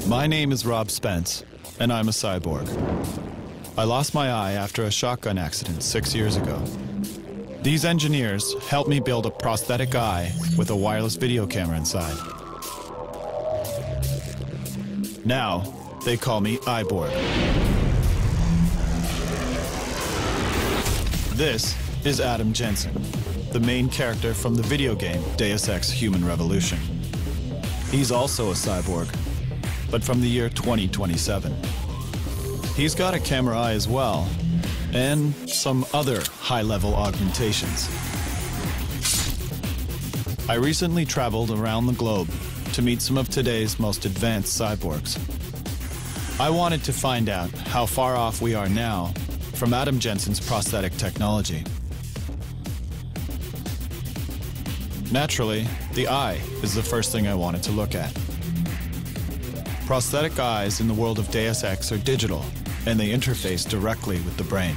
My name is Rob Spence, and I'm a cyborg. I lost my eye after a shotgun accident 6 years ago. These engineers helped me build a prosthetic eye with a wireless video camera inside. Now, they call me Eyeborg. This is Adam Jensen, the main character from the video game Deus Ex: Human Revolution. He's also a cyborg, but from the year 2027. He's got a camera eye as well, and some other high-level augmentations. I recently traveled around the globe to meet some of today's most advanced cyborgs. I wanted to find out how far off we are now from Adam Jensen's prosthetic technology. Naturally, the eye is the first thing I wanted to look at. Prosthetic eyes in the world of Deus Ex are digital, and they interface directly with the brain.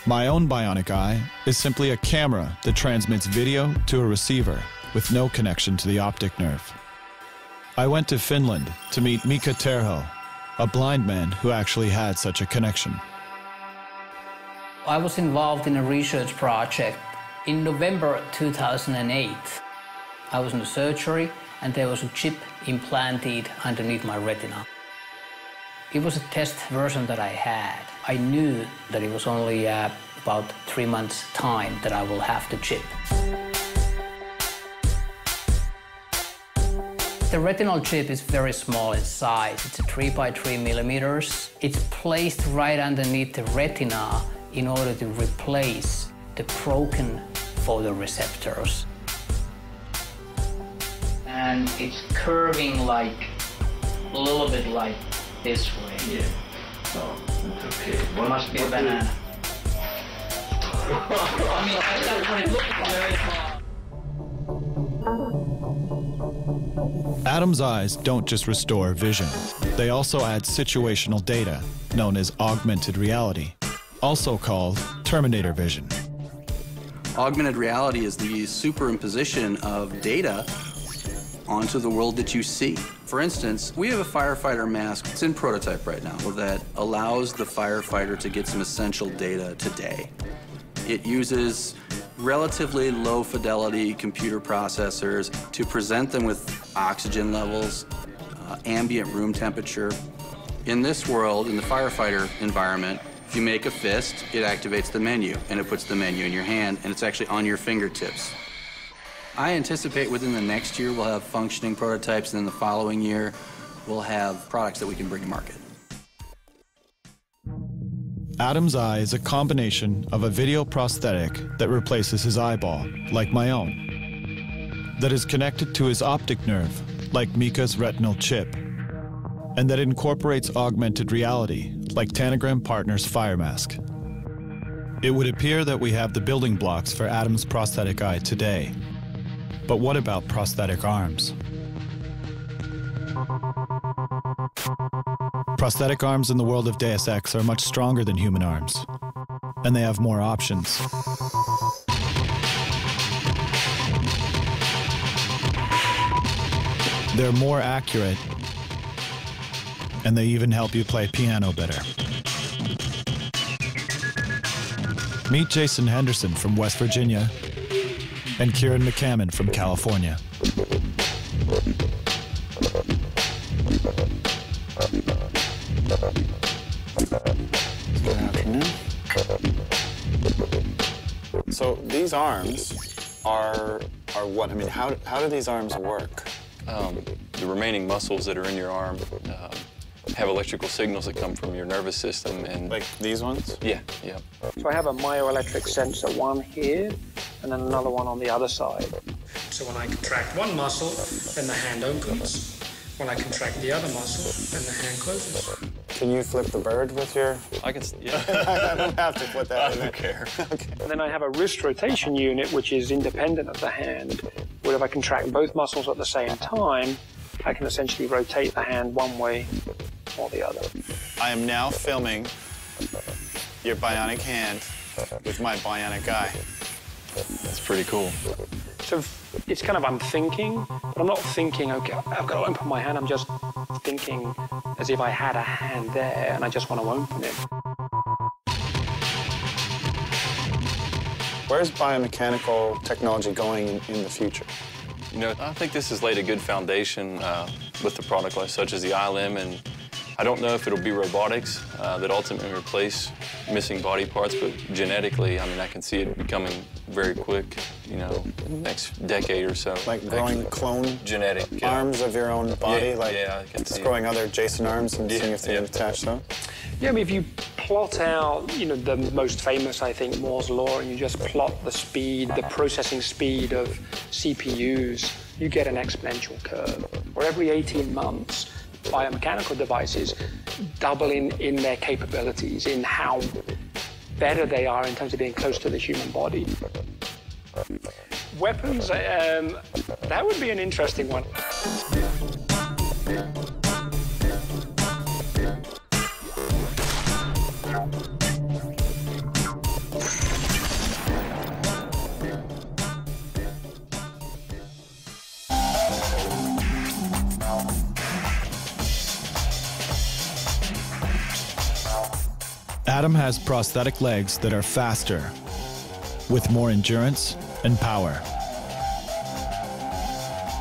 My own bionic eye is simply a camera that transmits video to a receiver with no connection to the optic nerve. I went to Finland to meet Mika Terho, a blind man who actually had such a connection. I was involved in a research project in November 2008. I was in the surgery and there was a chip implanted underneath my retina. It was a test version that I had. I knew that it was only about 3 months' time that I will have the chip. The retinal chip is very small in size. It's a 3 by 3 millimeters. It's placed right underneath the retina in order to replace the broken photoreceptors. And it's curving like, a little bit like this way. Yeah. So, it's okay. It must be a banana. I mean, that's what it looks very small. Adam's eyes don't just restore vision. They also add situational data, known as augmented reality, also called Terminator vision. Augmented reality is the superimposition of data onto the world that you see. For instance, we have a firefighter mask. It's in prototype right now that allows the firefighter to get some essential data today. It uses relatively low fidelity computer processors to present them with oxygen levels, ambient room temperature. In this world, in the firefighter environment, if you make a fist, it activates the menu, and it puts the menu in your hand, and it's actually on your fingertips. I anticipate within the next year we'll have functioning prototypes, and then the following year we'll have products that we can bring to market. Adam's eye is a combination of a video prosthetic that replaces his eyeball, like my own, that is connected to his optic nerve, like Mika's retinal chip, and that incorporates augmented reality, like Tanagram Partners' Fire Mask. It would appear that we have the building blocks for Adam's prosthetic eye today. But what about prosthetic arms? Prosthetic arms in the world of Deus Ex are much stronger than human arms, and they have more options. They're more accurate, and they even help you play piano better. Meet Jason Henderson from West Virginia and Kieran McCammon from California. Good afternoon. So these arms are what? I mean, how do these arms work? The remaining muscles that are in your arm have electrical signals that come from your nervous system, and Like these ones? yeah. So I have a myoelectric sensor, one here, and then another one on the other side. So when I contract one muscle, then the hand opens. When I contract the other muscle, then the hand closes. Can you flip the bird with your... I can, yeah. I don't have to put that in there. I don't care. Okay. And then I have a wrist rotation unit, which is independent of the hand, where if I contract both muscles at the same time, I can essentially rotate the hand one way or the other. I am now filming your bionic hand with my bionic eye. That's pretty cool. So It's kind of I'm thinking, but I'm not thinking, okay, I've got to open my hand. I'm just thinking as if I had a hand there and I just want to open it. Where's biomechanical technology going in the future? You know, I think this has laid a good foundation with the product line such as the iLim, and I don't know if it'll be robotics that ultimately replace missing body parts, but genetically, I mean, I can see it becoming very quick, you know, next decade or so. Like growing clone genetic arms of your own body? Yeah, like yeah, I can just see growing other Jason arms and seeing if they attach them? Yeah, I mean, if you plot out, you know, the most famous, I think, Moore's Law, and you just plot the speed, the processing speed of CPUs, you get an exponential curve. Where every 18 months, biomechanical devices double in their capabilities, in how better they are in terms of being close to the human body. Weapons, that would be an interesting one. Adam has prosthetic legs that are faster, with more endurance and power.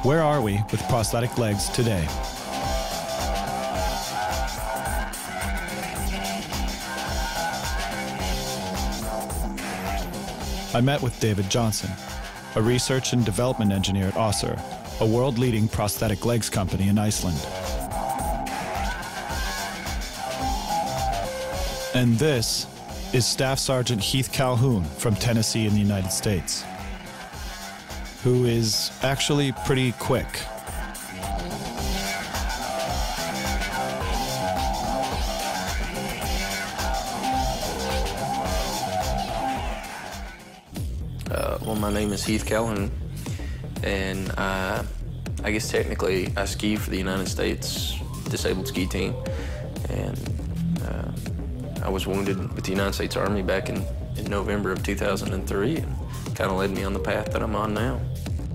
Where are we with prosthetic legs today? I met with David Johnson, a research and development engineer at Össur, a world-leading prosthetic legs company in Iceland. And this is Staff Sergeant Heath Calhoun from Tennessee in the United States, who is actually pretty quick. Well, my name is Heath Calhoun, and I guess technically I ski for the United States Disabled Ski Team, and I was wounded with the United States Army back in November of 2003, and kind of led me on the path that I'm on now.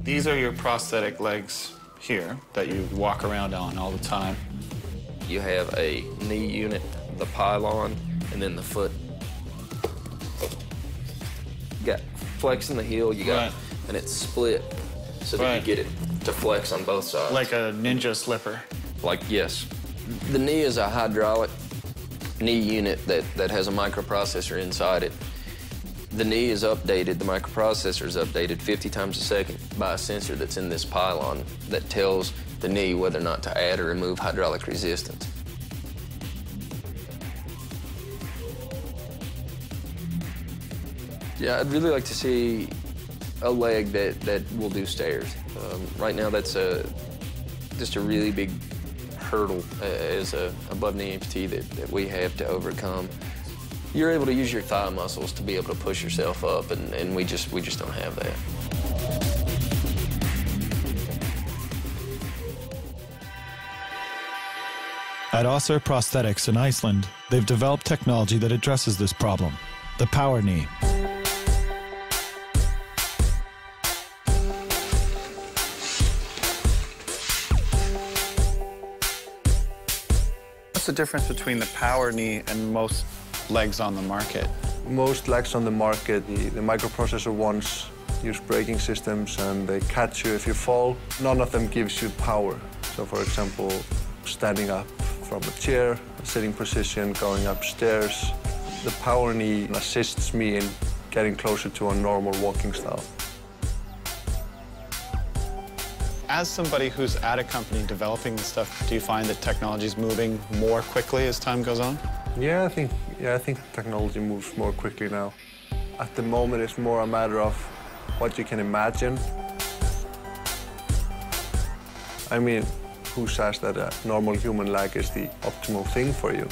These are your prosthetic legs here that you walk around on all the time. You have a knee unit, the pylon, and then the foot. You got flex in the heel, you got, and it's split so that you get it to flex on both sides. Like a ninja slipper. Like, yes. The knee is a hydraulic knee unit that has a microprocessor inside it. The knee is updated, the microprocessor is updated 50 times a second by a sensor that's in this pylon that tells the knee whether or not to add or remove hydraulic resistance. Yeah, I'd really like to see a leg that will do stairs. Right now, that's just a really big hurdle as a above-knee amputee that we have to overcome. You're able to use your thigh muscles to be able to push yourself up, and we just don't have that. At Össur Prosthetics in Iceland, they've developed technology that addresses this problem, the power knee. What's the difference between the power knee and most legs on the market? Most legs on the market, the microprocessor ones use braking systems and they catch you if you fall. None of them gives you power. So for example, standing up from a chair, a sitting position, going upstairs. The power knee assists me in getting closer to a normal walking style. As somebody who's at a company developing this stuff, do you find that technology is moving more quickly as time goes on? Yeah, I think technology moves more quickly now. At the moment, it's more a matter of what you can imagine. I mean, who says that a normal human leg is the optimal thing for you?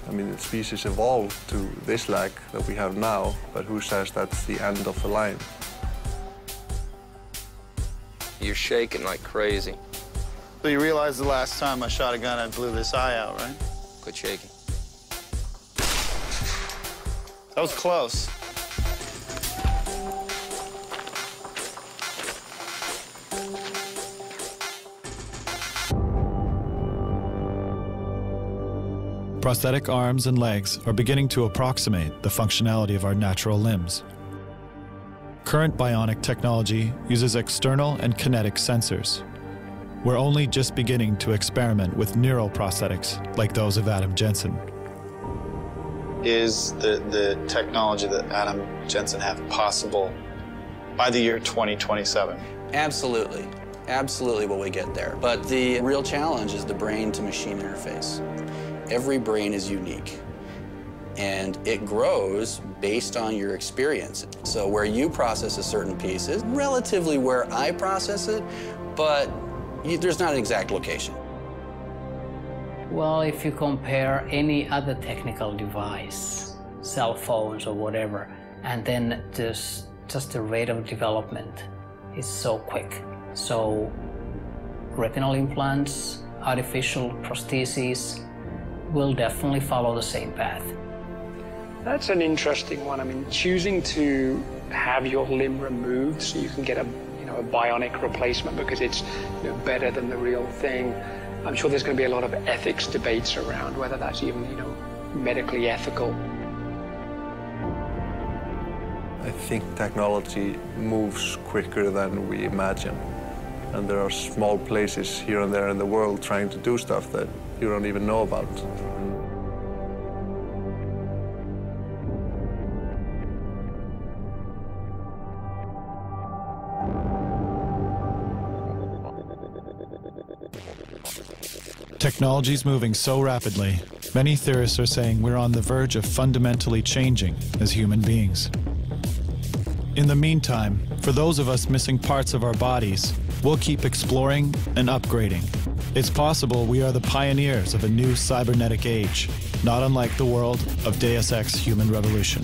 I mean, the species evolved to this leg that we have now, but who says that's the end of the line? You're shaking like crazy. So you realize the last time I shot a gun, I blew this eye out, right? Quit shaking. That was close. Prosthetic arms and legs are beginning to approximate the functionality of our natural limbs. Current bionic technology uses external and kinetic sensors. We're only just beginning to experiment with neuroprosthetics like those of Adam Jensen. Is the technology that Adam Jensen have possible by the year 2027? Absolutely. Absolutely will we get there. But the real challenge is the brain-to-machine interface. Every brain is unique, and it grows based on your experience. So where you process a certain piece is relatively where I process it, but there's not an exact location. Well, if you compare any other technical device, cell phones or whatever, and then just the rate of development is so quick. So retinal implants, artificial prostheses will definitely follow the same path. That's an interesting one. I mean, choosing to have your limb removed so you can get a bionic replacement because it's better than the real thing. I'm sure there's going to be a lot of ethics debates around whether that's even medically ethical. I think technology moves quicker than we imagine. And there are small places here and there in the world trying to do stuff that you don't even know about. Technology's moving so rapidly, many theorists are saying we're on the verge of fundamentally changing as human beings. In the meantime, for those of us missing parts of our bodies, we'll keep exploring and upgrading. It's possible we are the pioneers of a new cybernetic age, not unlike the world of Deus Ex Human Revolution.